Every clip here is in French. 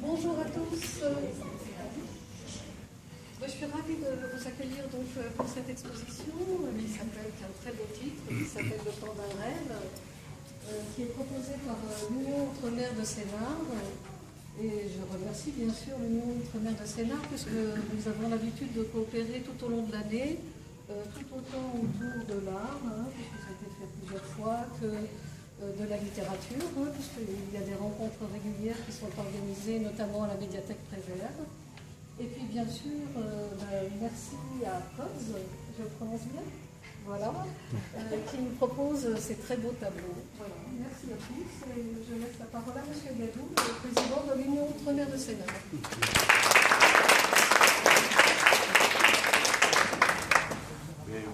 Bonjour à tous. Je suis ravie de vous accueillir donc pour cette exposition qui s'appelle, qui a un très beau titre, qui s'appelle Le temps d'un rêve, qui est proposée par l'Union Outre-mer de Sénart. Et je remercie bien sûr l'Union Outre-mer de Sénart puisque nous avons l'habitude de coopérer tout au long de l'année, tout autant autour de l'art, puisque ça a été fait plusieurs fois, que de la littérature, puisqu'il y a des rencontres régulières qui sont organisées, notamment à la médiathèque Prévert. Et puis bien sûr, merci à Coz, je prononce bien, voilà, qui nous propose ces très beaux tableaux. Voilà. Merci à tous et je laisse la parole à M. Gadou, le président de l'Union Outre-mer de Sénart.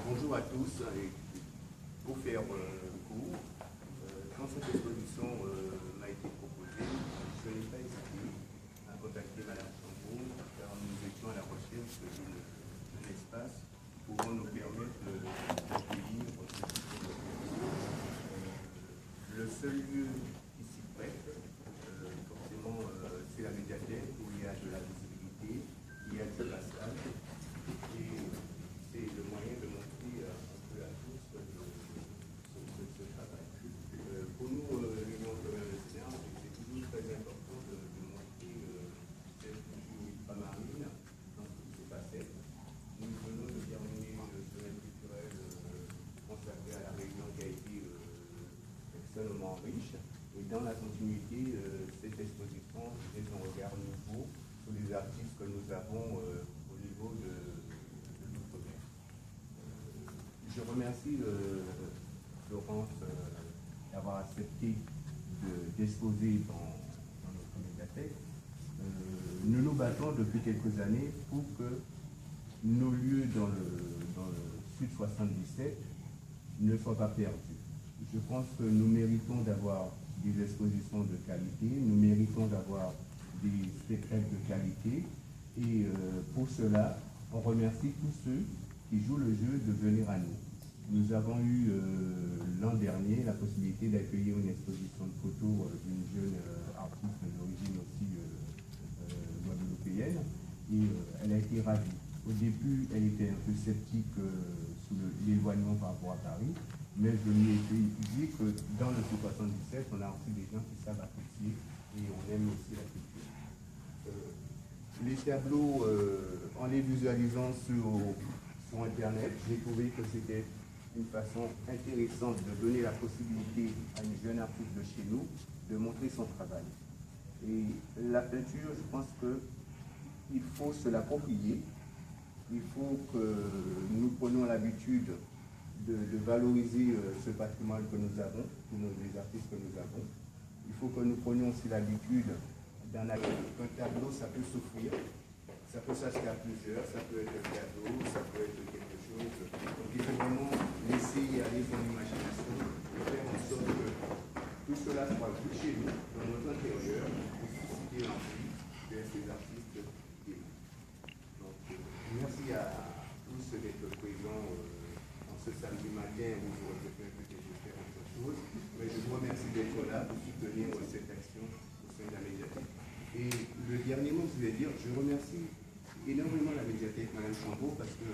Bonjour à tous, et pour faire court, quand cette exposition m'a été proposée, je n'ai pas hésité à contacter Mme Chambaud, car nous étions à la recherche d'un espace pouvant nous permettre d'accueillir le seul lieu qui s'y prête, forcément, c'est la médiathèque où il y a de la visibilité, il y a du passage, et c'est le moyen de montrer un peu à tous ce travail. Pour nous, l'Union Outre-mer de Sénart, c'est toujours très important de montrer cette culture ultramarine dans toutes ses facettes. Nous venons de terminer une semaine culturelle consacrée à la Réunion qui a été extrêmement riche. Et dans la continuité, cette exposition est un regard nouveau sur les artistes que nous avons au niveau de l'Outre-mer. Je remercie Florence d'avoir accepté d'exposer dans notre médiathèque. Nous nous battons depuis quelques années pour que nos lieux dans le Sud 77 ne soient pas perdus. Je pense que nous méritons d'avoir des expositions de qualité, nous méritons d'avoir des spectacles de qualité et pour cela, on remercie tous ceux qui jouent le jeu de venir à nous. Nous avons eu l'an dernier la possibilité d'accueillir une exposition de photos d'une jeune artiste d'origine aussi guadeloupéenne et elle a été ravie. Au début, elle était un peu sceptique sous l'éloignement par rapport à Paris, mais je lui ai dit que dans le Sud-77, on a aussi des gens qui savent apprécier et on aime aussi la culture. Les tableaux, en les visualisant sur Internet, j'ai trouvé que c'était une façon intéressante de donner la possibilité à une jeune artiste de chez nous de montrer son travail. Et la peinture, je pense qu'il faut se l'approprier. Il faut que nous prenions l'habitude de valoriser ce patrimoine que nous avons, les artistes que nous avons. Il faut que nous prenions aussi l'habitude qu'un tableau, ça peut s'offrir, ça peut s'acheter à plusieurs, ça peut être un cadeau, ça peut être quelque chose. Donc il faut vraiment laisser aller son imagination et faire en sorte que tout cela soit vu chez nous, dans notre intérieur, pour susciter l'envie vers ces artistes. Donc merci à tous d'être présents ce samedi matin où je regrette que je fais autre chose, mais je vous remercie d'être là pour soutenir cette action au sein de la médiathèque. Et le dernier mot que je vais dire, je remercie énormément la médiathèque Mme Chambaud parce que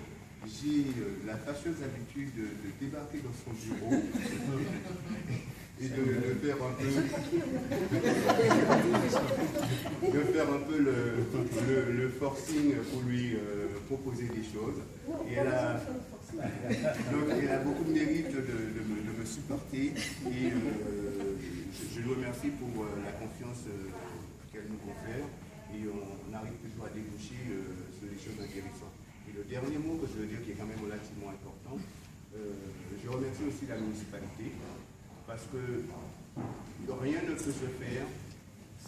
j'ai la fâcheuse habitude de débarquer dans son bureau et de faire un peu le forcing pour lui proposer des choses. Et elle a beaucoup de mérite de me supporter et je lui remercie pour la confiance qu'elle nous confère et on arrive toujours à déboucher sur des choses intéressantes. Et le dernier mot que je veux dire qui est quand même relativement important, je remercie aussi la municipalité parce que rien ne peut se faire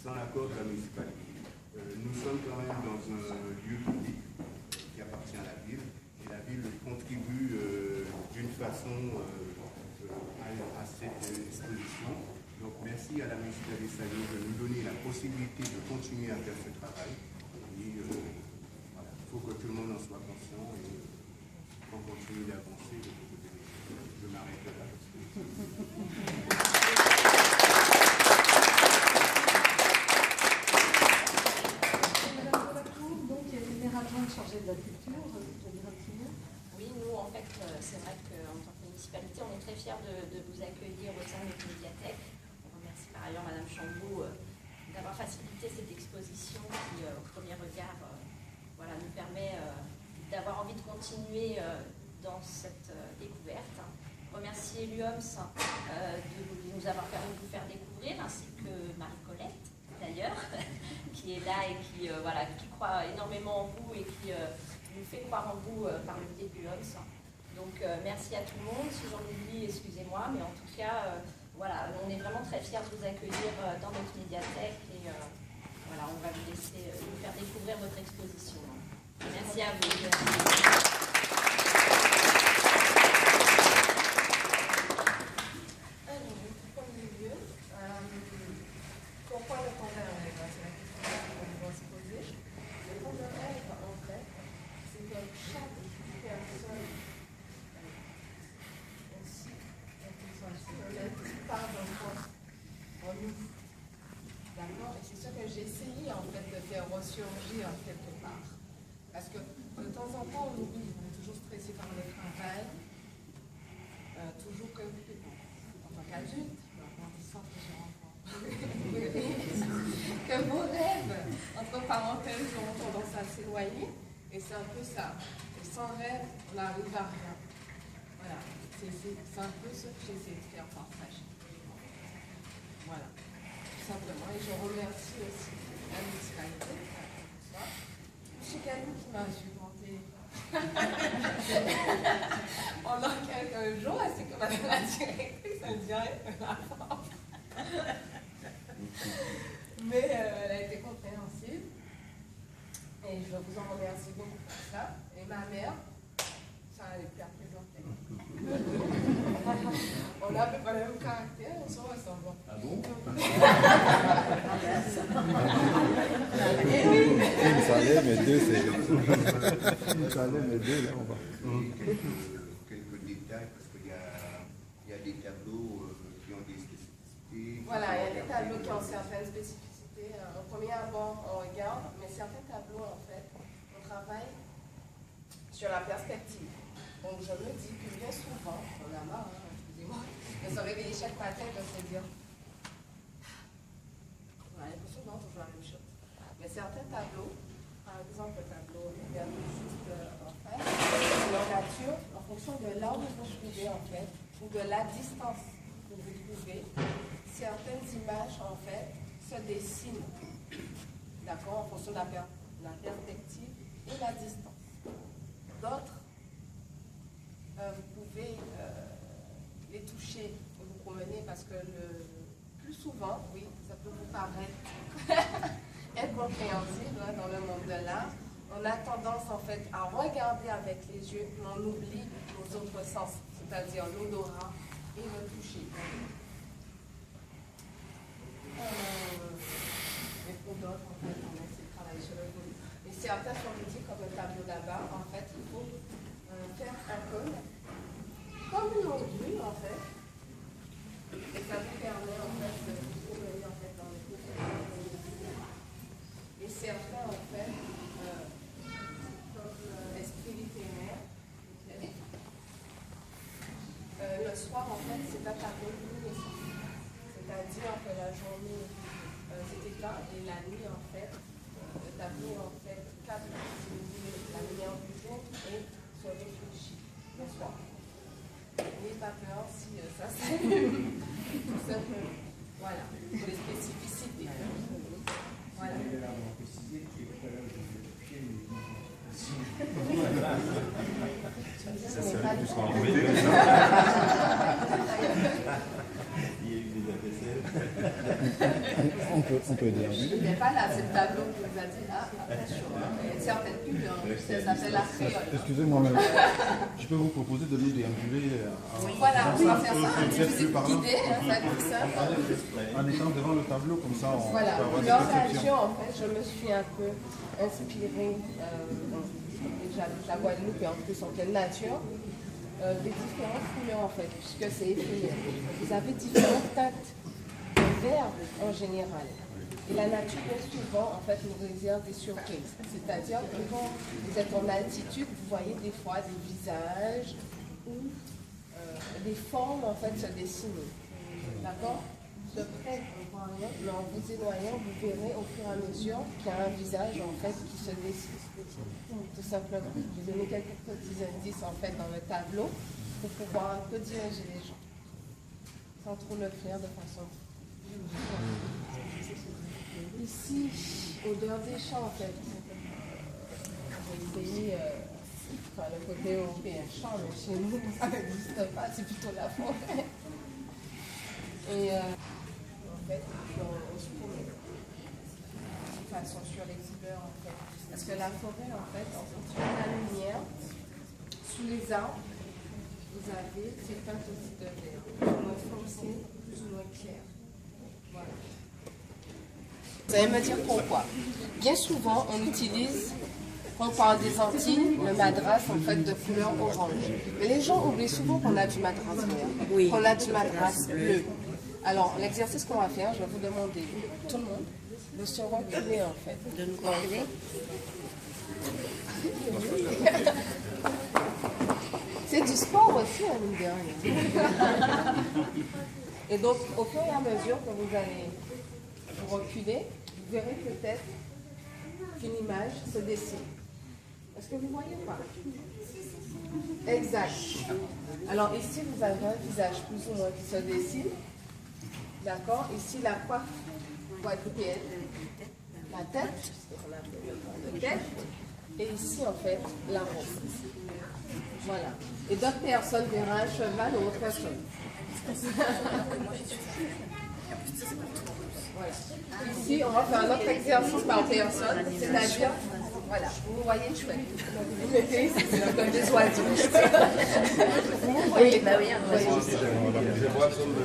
sans l'accord de la municipalité. Nous sommes quand même dans un lieu public qui appartient à la ville et la ville contribue d'une façon à cette exposition. Donc merci à la municipalité de Saguenay de nous donner la possibilité de continuer à faire ce travail. Et voilà, il faut que tout le monde en soit conscient et qu'on continue d'avancer. Je m'arrête là. de vous accueillir au sein de notre médiathèque. On remercie par ailleurs Madame Chambou d'avoir facilité cette exposition qui, au premier regard, voilà, nous permet d'avoir envie de continuer dans cette découverte. Remercier l'UOMS de nous avoir permis de vous faire découvrir, ainsi que Marie-Colette, d'ailleurs, qui est là et qui, voilà, qui croit énormément en vous et qui nous fait croire en vous par le biais de l'UOMS. Donc merci à tout le monde. Si j'en oublie, excusez-moi, mais en tout cas, voilà, on est vraiment très fiers de vous accueillir dans notre médiathèque et voilà, on va vous laisser nous faire découvrir votre exposition. Merci à vous. Pourquoi le conte d'un rêve? C'est la question qu'on doit se poser. Le conte d'un rêve, en fait, c'est que chaque personne aussi, part d'un conte en nous. D'accord? Et c'est ça que j'ai essayé en fait de faire ressurgir quelque part. Parce que de temps en temps, on oublie, on est toujours stressé par le travail, toujours que, en tant qu'adulte, que vos rêves, entre parenthèses, ont tendance à s'éloigner, et c'est un peu ça. Et sans rêve, on n'arrive à rien. Voilà, c'est un peu ce que j'essaie de faire partager. Voilà, tout simplement. Et je remercie aussi la municipalité, c'est Camille qui m'a supporté pendant quelques jours, ainsi que madame la directrice, elle dirait la forme. Mais elle a été compréhensive et je vous en remercie beaucoup pour ça. Et ma mère, ça elle est plus à présenter. On a à peu près le même caractère, on se ressemble. Ah bon? Et oui. Une salaire, mais deux, c'est. Une salaire, mais deux, là, on va. Quelques détails, parce qu'il y a des tableaux qui ont des spécificités. Voilà, il y a des tableaux qui ont certaines spécificités. Au premier abord, on regarde, mais certains tableaux, en fait, on travaille sur la perspective. Donc, je me dis que bien souvent, on a marre, excusez-moi, de se réveiller chaque matin et de se dire, on a l'impression de toujours la même chose. Mais certains tableaux, par exemple, le tableau, regardez juste en fait, leur nature, en fonction de là où vous vous trouvez, en fait, ou de la distance que vous trouvez, certaines images, en fait, se dessinent, d'accord, en fonction de la perspective et la distance. D'autres, vous pouvez les toucher, vous promener, parce que plus souvent, oui, ça peut vous paraître incompréhensible dans le monde de l'art. On a tendance, en fait, à regarder avec les yeux, mais on oublie nos autres sens, c'est-à-dire l'odorat et le toucher. Et pour d'autres, en fait, on essaie de travailler sur le volume. Et certains sont dit, comme le tableau là-bas, en fait, il faut faire un cône, comme une ondule, en fait. Et ça vous permet, en fait, de vous promener, en fait, dans les cônes. Et certains, en fait, comme l'esprit littéraire, le soir, en fait, c'est un tableau luminescent. C'est-à-dire que la journée s'éteint et la nuit, en fait, le tableau, en fait, capte, si vous voulez, la lumière du jour et se réfléchit le soir. N'ayez pas peur si ça s'allume, tout simplement. Voilà, pour les spécificités. Voilà. Ça serait plus en vrai. On peut dire. Je n'étais pas là, c'est le tableau qui nous a dit là, attention, il y a une certaine pub, ça s'appelle la créole. Excusez-moi, mais je peux vous proposer de nous déambuler. Voilà, on va faire ça, une visite guidée, ça va être simple. En étant devant le tableau, comme ça, on voilà. peut avoir des Dans perceptions. l'avion, en fait, je me suis un peu inspirée, déjà la Guadeloupe et en plus en pleine nature, des différentes couleurs, en fait, puisque c'est éphémère. Vous avez différentes teintes de vert en général. Et la nature, bien souvent, en fait, nous réserve des surprises. C'est-à-dire que quand vous êtes en altitude, vous voyez des fois des visages ou des formes en fait se dessinent. D'accord? De près, on voit rien, mais en vous éloignant, vous verrez au fur et à mesure qu'il y a un visage en fait qui se dessine. Tout simplement. Je vais donner quelques petits indices en fait dans le tableau pour pouvoir un peu diriger les gens, sans trop le faire de façon. Ici, odeur des champs en fait. Le pays, enfin le côté européen champ, mais chez nous ça n'existe pas, c'est plutôt la forêt. Et en fait, on se promène de façon sur l'exhibeur en fait. Parce que la forêt en fait, en fonction de la lumière, sous les arbres, vous avez ces teintes aussi de vert, plus ou moins foncé, plus ou moins clair. Voilà. Vous allez me dire pourquoi. Bien souvent, on utilise, quand on parle des Antilles, le madras en fait de couleur orange. Mais les gens oublient souvent qu'on a du madras vert, qu'on a du madras bleu. Alors, l'exercice qu'on va faire, je vais vous demander, tout le monde, de se reculer en fait. De nous reculer. C'est du sport aussi, à mine de rien. Et donc, au fur et à mesure que vous allez vous reculer, vous verrez peut-être qu'une image se dessine. Est-ce que vous ne voyez pas? Exact. Alors ici, vous avez un visage plus ou moins qui se dessine. D'accord? Ici, la coiffe guadeloupéenne. La tête. La tête. Et ici, en fait, la robe. Voilà. Et d'autres personnes verront un cheval ou autre chose. Voilà. Ici, on va faire un autre exercice par personne, c'est-à-dire, voilà, vous voyez une chouette. Vous mettez ici, c'est comme des oiseaux. Vous voyez, bah oui, un oiseau. Je vois comme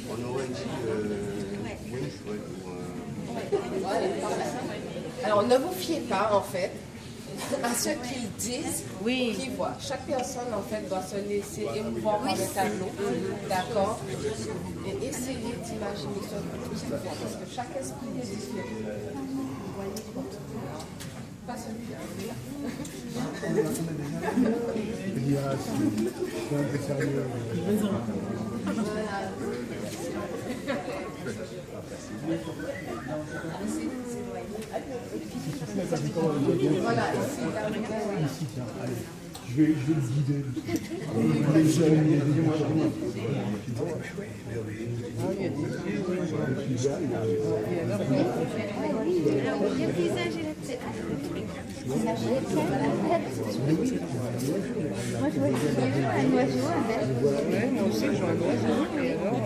on aurait dit une chouette ou Voilà. Alors, ne vous fiez pas, en fait, à ce qu'ils disent, qu'ils voient. Chaque personne, en fait, doit se laisser émouvoir par le tableau, d'accord? Et essayer d'imaginer ce qu'ils voient, parce que chaque esprit est différent. Vous voyez quoi? Pas celui-là. Voilà, ici, je vais le guider. Le visage et la tête. Moi, je vois un oiseau avec. Ouais, moi aussi, je vois un oiseau. Et alors,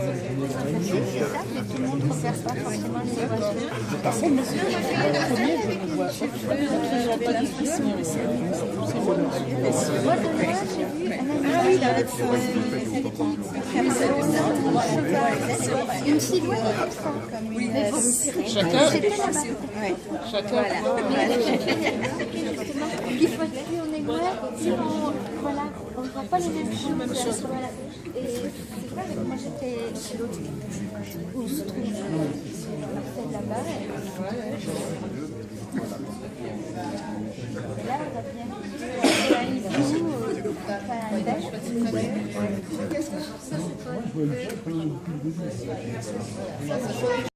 c'est ça, mais tout le monde ne repère pas forcément les oiseaux. par contre, moi, le premier, je ne vois pas du tout. Moi, de loin, j'ai vu un animal. Une silhouette comme ça. Chacun. Chacun. Il faut être plus en aigouet, plus en... Voilà, on ne voit pas les mêmes choses. Voilà. Et c'est vrai, moi j'étais chez l'autre, où se trouve Marcel là-bas. Là, on a bien un hibou, un bec. Qu'est-ce que c'est?